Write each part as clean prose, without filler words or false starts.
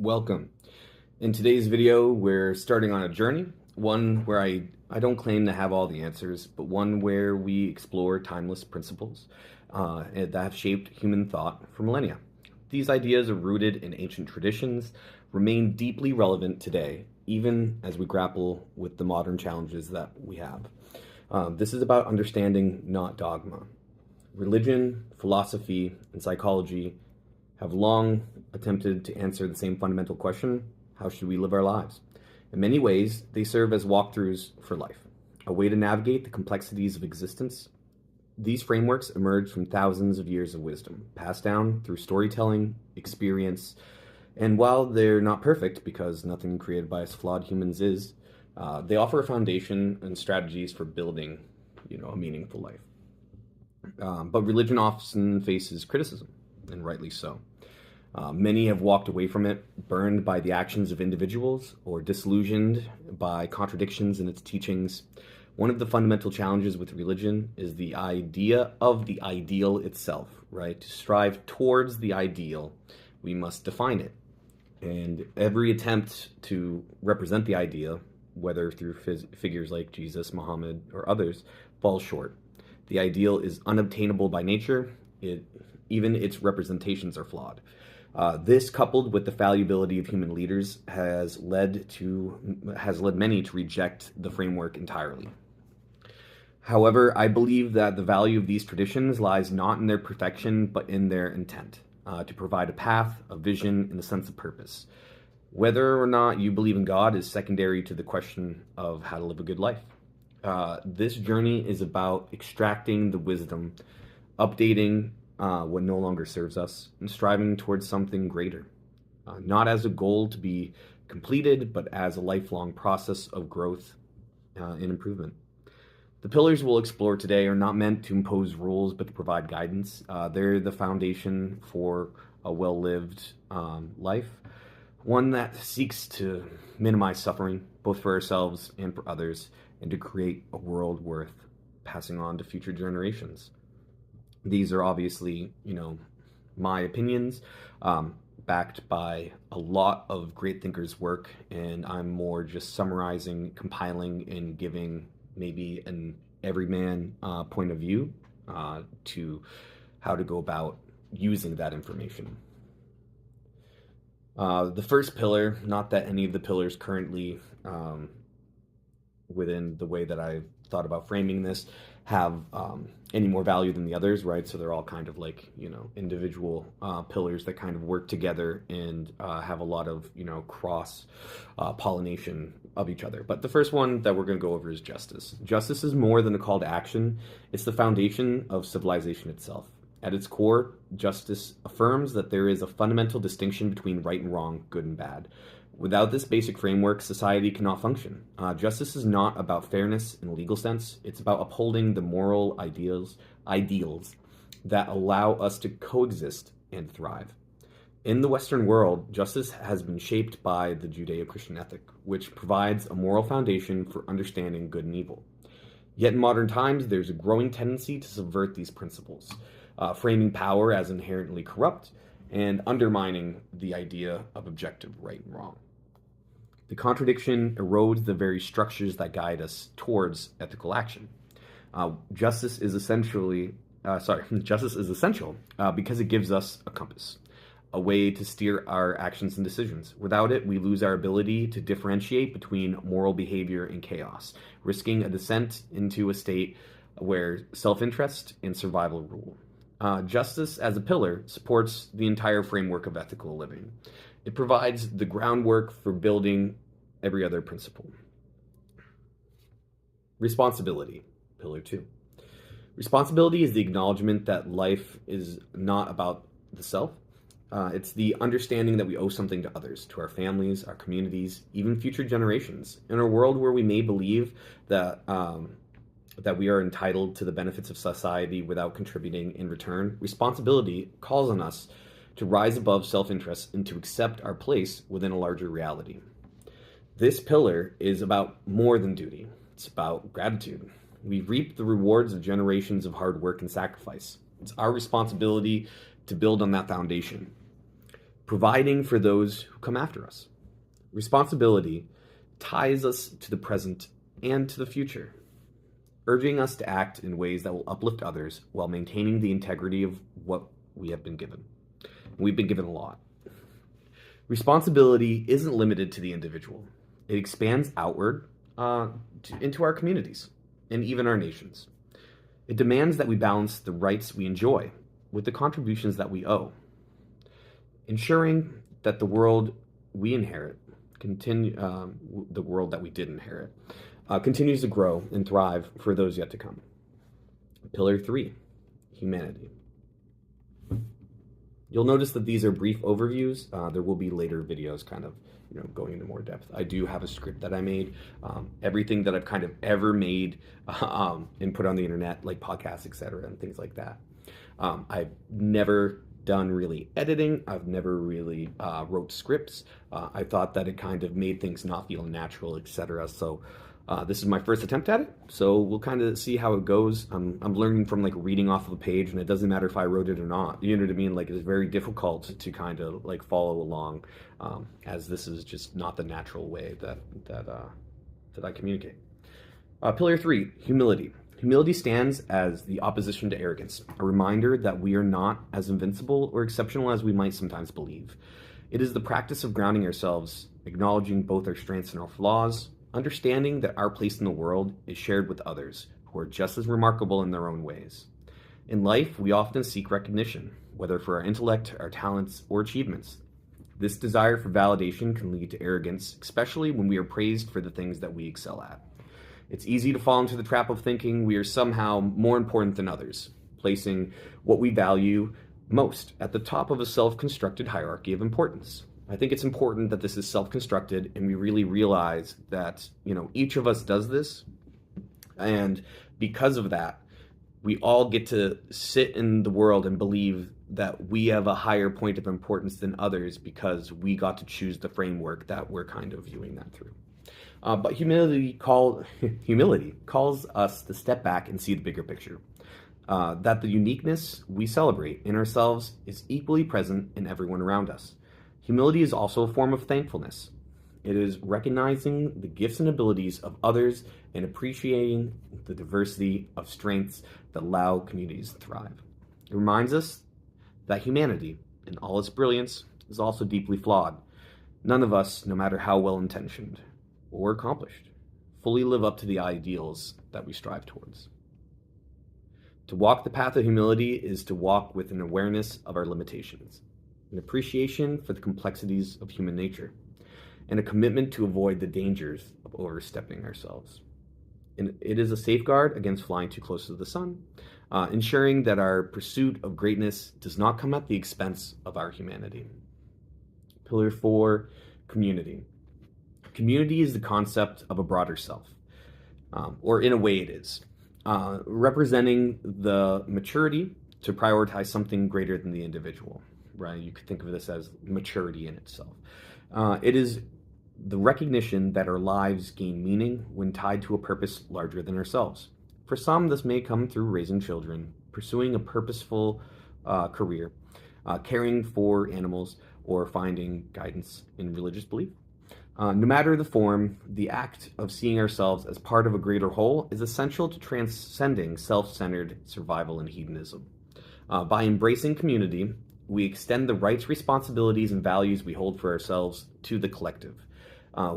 Welcome. In today's video, we're starting on a journey, one where I don't claim to have all the answers, but one where we explore timeless principles that have shaped human thought for millennia. These ideas are rooted in ancient traditions, remain deeply relevant today, even as we grapple with the modern challenges that we have. This is about understanding, not dogma. Religion, philosophy, and psychology have long attempted to answer the same fundamental question: how should we live our lives? In many ways, they serve as walkthroughs for life, a way to navigate the complexities of existence. These frameworks emerge from thousands of years of wisdom, passed down through storytelling, experience, and while they're not perfect, because nothing created by us flawed humans is, they offer a foundation and strategies for building, a meaningful life. But religion often faces criticism, and rightly so. Many have walked away from it, burned by the actions of individuals or disillusioned by contradictions in its teachings. One of the fundamental challenges with religion is the idea of the ideal itself, right? To strive towards the ideal, we must define it. And every attempt to represent the idea, whether through figures like Jesus, Muhammad, or others, falls short. The ideal is unobtainable by nature. Even its representations are flawed. This, coupled with the fallibility of human leaders, has led many to reject the framework entirely. However, I believe that the value of these traditions lies not in their perfection, but in their intent, to provide a path, a vision, and a sense of purpose. Whether or not you believe in God is secondary to the question of how to live a good life. This journey is about extracting the wisdom, updating what no longer serves us, and striving towards something greater, not as a goal to be completed, but as a lifelong process of growth and improvement. The pillars we'll explore today are not meant to impose rules, but to provide guidance. They're the foundation for a well-lived life, one that seeks to minimize suffering, both for ourselves and for others, and to create a world worth passing on to future generations. These are obviously, my opinions, backed by a lot of great thinkers' work, and I'm more just summarizing, compiling, and giving maybe an everyman point of view to how to go about using that information. The first pillar, not that any of the pillars currently within the way that I've thought about framing this have any more value than the others, right? So they're all kind of like, individual pillars that kind of work together and have a lot of, cross pollination of each other. But the first one that we're going to go over is justice. Justice is more than a call to action. It's the foundation of civilization itself. At its core, justice affirms that there is a fundamental distinction between right and wrong, good and bad. Without this basic framework, society cannot function. Justice is not about fairness in a legal sense. It's about upholding the moral ideals that allow us to coexist and thrive. In the Western world, justice has been shaped by the Judeo-Christian ethic, which provides a moral foundation for understanding good and evil. Yet in modern times, there's a growing tendency to subvert these principles, framing power as inherently corrupt and undermining the idea of objective right and wrong. The contradiction erodes the very structures that guide us towards ethical action. Justice is essential because it gives us a compass, a way to steer our actions and decisions. Without it, we lose our ability to differentiate between moral behavior and chaos, risking a descent into a state where self-interest and survival rule. Justice as a pillar supports the entire framework of ethical living. It provides the groundwork for building every other principle. Responsibility, pillar 2. Responsibility is the acknowledgement that life is not about the self. It's the understanding that we owe something to others, to our families, our communities, even future generations. In a world where we may believe that we are entitled to the benefits of society without contributing in return, responsibility calls on us to rise above self-interest and to accept our place within a larger reality. This pillar is about more than duty. It's about gratitude. We reap the rewards of generations of hard work and sacrifice. It's our responsibility to build on that foundation. providing for those who come after us. Responsibility ties us to the present and to the future, urging us to act in ways that will uplift others while maintaining the integrity of what we have been given. We've been given a lot. Responsibility isn't limited to the individual. It expands outward into our communities and even our nations. It demands that we balance the rights we enjoy with the contributions that we owe, ensuring that the world we inherit, the world that we did inherit, continues to grow and thrive for those yet to come. Pillar 3, humanity. You'll notice that these are brief overviews. There will be later videos kind of going into more depth. I do have a script that I made. Everything that I've kind of ever made and put on the internet, like podcasts, etc., and things like that. I've never done really editing. I've never really wrote scripts. I thought that it kind of made things not feel natural, etc. So this is my first attempt at it. So we'll kind of see how it goes. I'm learning from like reading off of a page, and it doesn't matter if I wrote it or not. You know what I mean? Like it's very difficult to kind of like follow along, as this is just not the natural way that I communicate. Pillar 3, humility. Humility stands as the opposition to arrogance, a reminder that we are not as invincible or exceptional as we might sometimes believe. It is the practice of grounding ourselves, acknowledging both our strengths and our flaws, understanding that our place in the world is shared with others who are just as remarkable in their own ways. In life, we often seek recognition, whether for our intellect, our talents, or achievements. This desire for validation can lead to arrogance, especially when we are praised for the things that we excel at. It's easy to fall into the trap of thinking we are somehow more important than others, placing what we value most at the top of a self-constructed hierarchy of importance. I think it's important that this is self-constructed and we really realize that, each of us does this. And because of that, we all get to sit in the world and believe that we have a higher point of importance than others because we got to choose the framework that we're kind of viewing that through. But humility calls us to step back and see the bigger picture. That the uniqueness we celebrate in ourselves is equally present in everyone around us. Humility is also a form of thankfulness. It is recognizing the gifts and abilities of others and appreciating the diversity of strengths that allow communities to thrive. It reminds us that humanity, in all its brilliance, is also deeply flawed. None of us, no matter how well-intentioned or accomplished, fully live up to the ideals that we strive towards. To walk the path of humility is to walk with an awareness of our limitations, an appreciation for the complexities of human nature, and a commitment to avoid the dangers of overstepping ourselves. And it is a safeguard against flying too close to the sun, ensuring that our pursuit of greatness does not come at the expense of our humanity. Pillar 4, community. Community is the concept of a broader self, or in a way it is, representing the maturity to prioritize something greater than the individual, right? You could think of this as maturity in itself. It is the recognition that our lives gain meaning when tied to a purpose larger than ourselves. For some, this may come through raising children, pursuing a purposeful career, caring for animals, or finding guidance in religious belief. No matter the form, the act of seeing ourselves as part of a greater whole is essential to transcending self-centered survival and hedonism. By embracing community, we extend the rights, responsibilities, and values we hold for ourselves to the collective.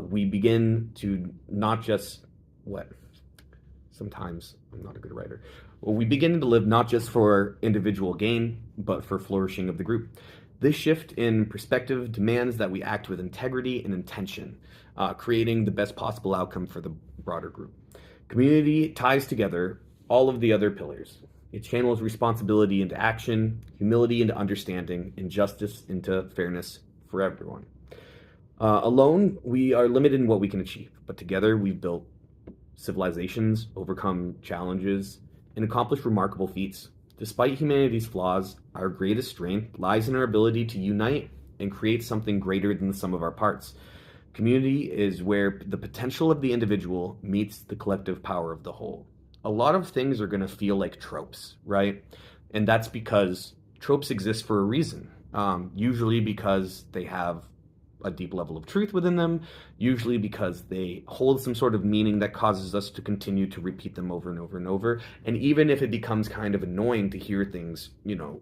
We begin to not just, sometimes I'm not a good writer. Well, we begin to live not just for individual gain, but for flourishing of the group. This shift in perspective demands that we act with integrity and intention, creating the best possible outcome for the broader group. Community ties together all of the other pillars. It channels responsibility into action, humility into understanding, and justice into fairness for everyone. Alone, we are limited in what we can achieve, but together we've built civilizations, overcome challenges, and accomplished remarkable feats. Despite humanity's flaws, our greatest strength lies in our ability to unite and create something greater than the sum of our parts. Community is where the potential of the individual meets the collective power of the whole. A lot of things are going to feel like tropes, right? And that's because tropes exist for a reason. usually because they have a deep level of truth within them, usually because they hold some sort of meaning that causes us to continue to repeat them over and over and over. And even if it becomes kind of annoying to hear things,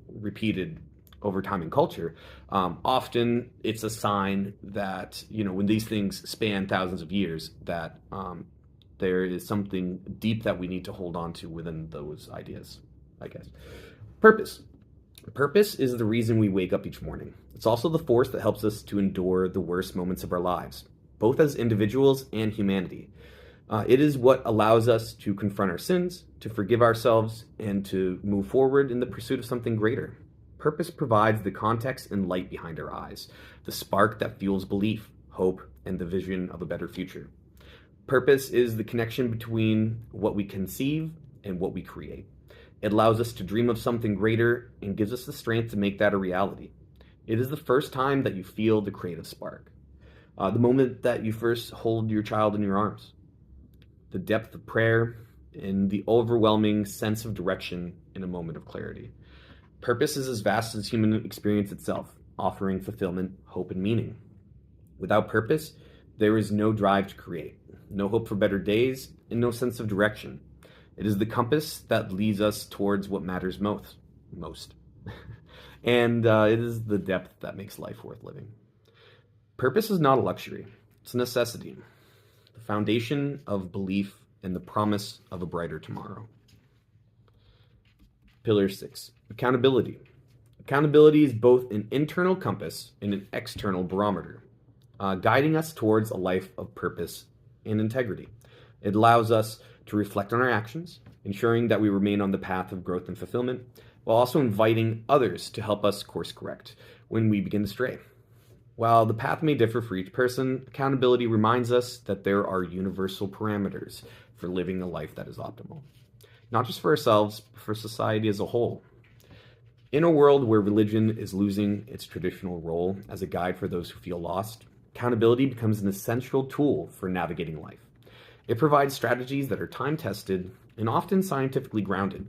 repeated over time in culture, often it's a sign that, when these things span thousands of years, that there is something deep that we need to hold on to within those ideas, I guess. Purpose. Purpose is the reason we wake up each morning. It's also the force that helps us to endure the worst moments of our lives, both as individuals and humanity. It is what allows us to confront our sins, to forgive ourselves, and to move forward in the pursuit of something greater. Purpose provides the context and light behind our eyes, the spark that fuels belief, hope, and the vision of a better future. Purpose is the connection between what we conceive and what we create. It allows us to dream of something greater and gives us the strength to make that a reality. It is the first time that you feel the creative spark. The moment that you first hold your child in your arms. The depth of prayer and the overwhelming sense of direction in a moment of clarity. Purpose is as vast as human experience itself, offering fulfillment, hope, and meaning. Without purpose, there is no drive to create, no hope for better days, and no sense of direction. It is the compass that leads us towards what matters most. And it is the depth that makes life worth living. Purpose is not a luxury. It's a necessity. The foundation of belief and the promise of a brighter tomorrow. Pillar 6, accountability. Accountability is both an internal compass and an external barometer, guiding us towards a life of purpose and integrity. It allows us to reflect on our actions, ensuring that we remain on the path of growth and fulfillment, while also inviting others to help us course correct when we begin to stray. While the path may differ for each person, accountability reminds us that there are universal parameters for living a life that is optimal. Not just for ourselves, but for society as a whole. In a world where religion is losing its traditional role as a guide for those who feel lost, accountability becomes an essential tool for navigating life. It provides strategies that are time-tested and often scientifically grounded,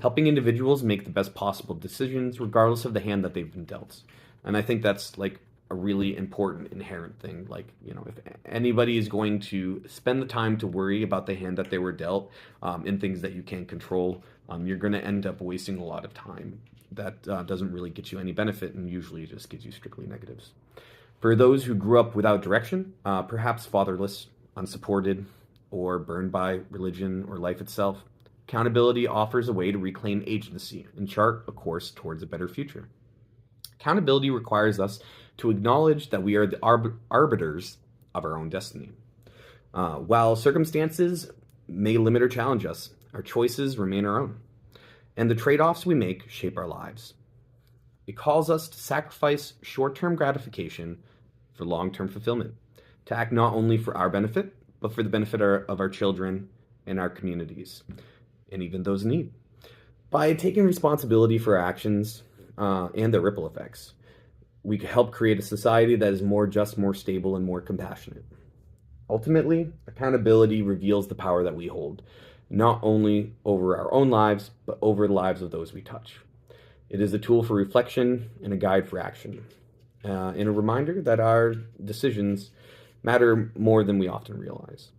helping individuals make the best possible decisions regardless of the hand that they've been dealt. And I think that's like a really important inherent thing. Like, if anybody is going to spend the time to worry about the hand that they were dealt in things that you can't control, you're going to end up wasting a lot of time. That doesn't really get you any benefit and usually just gives you strictly negatives. For those who grew up without direction, perhaps fatherless, unsupported, or burned by religion or life itself, accountability offers a way to reclaim agency and chart a course towards a better future. Accountability requires us to acknowledge that we are the arbiters of our own destiny. While circumstances may limit or challenge us, our choices remain our own, and the trade-offs we make shape our lives. It calls us to sacrifice short-term gratification for long-term fulfillment, to act not only for our benefit, but for the benefit of our children and our communities, and even those in need. By taking responsibility for our actions and their ripple effects, we can help create a society that is more just, more stable, and more compassionate. Ultimately, accountability reveals the power that we hold, not only over our own lives, but over the lives of those we touch. It is a tool for reflection and a guide for action, and a reminder that our decisions matter more than we often realize.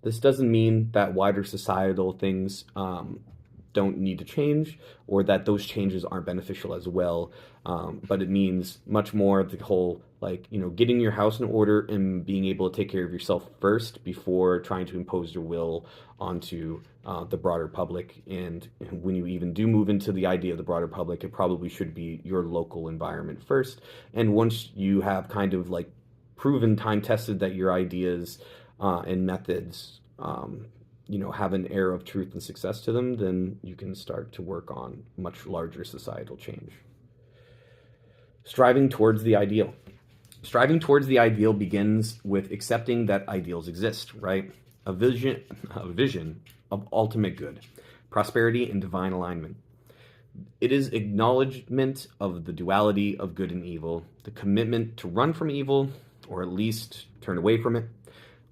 This doesn't mean that wider societal things don't need to change or that those changes aren't beneficial as well, but it means much more the whole, getting your house in order and being able to take care of yourself first before trying to impose your will onto the broader public. And when you even do move into the idea of the broader public, it probably should be your local environment first. And once you have kind of proven, time-tested that your ideas and methods have an air of truth and success to them, then you can start to work on much larger societal change. Striving towards the ideal. Striving towards the ideal begins with accepting that ideals exist, right? A vision of ultimate good, prosperity, and divine alignment. It is acknowledgement of the duality of good and evil, the commitment to run from evil, or at least turn away from it,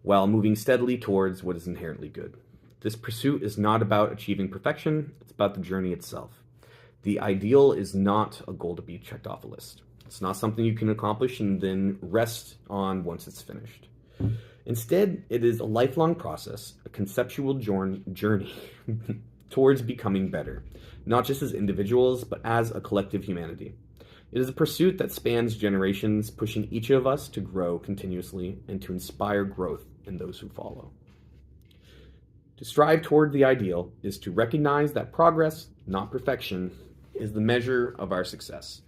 while moving steadily towards what is inherently good. This pursuit is not about achieving perfection, it's about the journey itself. The ideal is not a goal to be checked off a list. It's not something you can accomplish and then rest on once it's finished. Instead, it is a lifelong process, a conceptual journey towards becoming better, not just as individuals, but as a collective humanity. It is a pursuit that spans generations, pushing each of us to grow continuously and to inspire growth in those who follow. To strive toward the ideal is to recognize that progress, not perfection, is the measure of our success.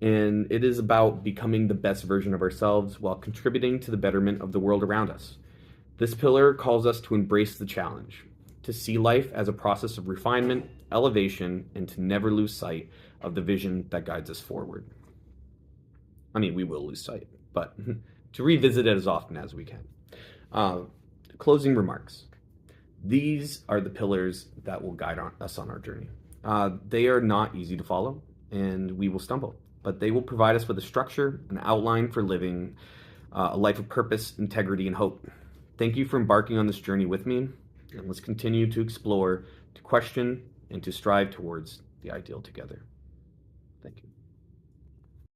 And it is about becoming the best version of ourselves while contributing to the betterment of the world around us. This pillar calls us to embrace the challenge, to see life as a process of refinement, elevation, and to never lose sight of the vision that guides us forward. I mean, we will lose sight, but to revisit it as often as we can. Closing remarks. These are the pillars that will guide us on our journey. They are not easy to follow, and we will stumble, but they will provide us with a structure, an outline for living a life of purpose, integrity, and hope. Thank you for embarking on this journey with me, and let's continue to explore, to question, and to strive towards the ideal together.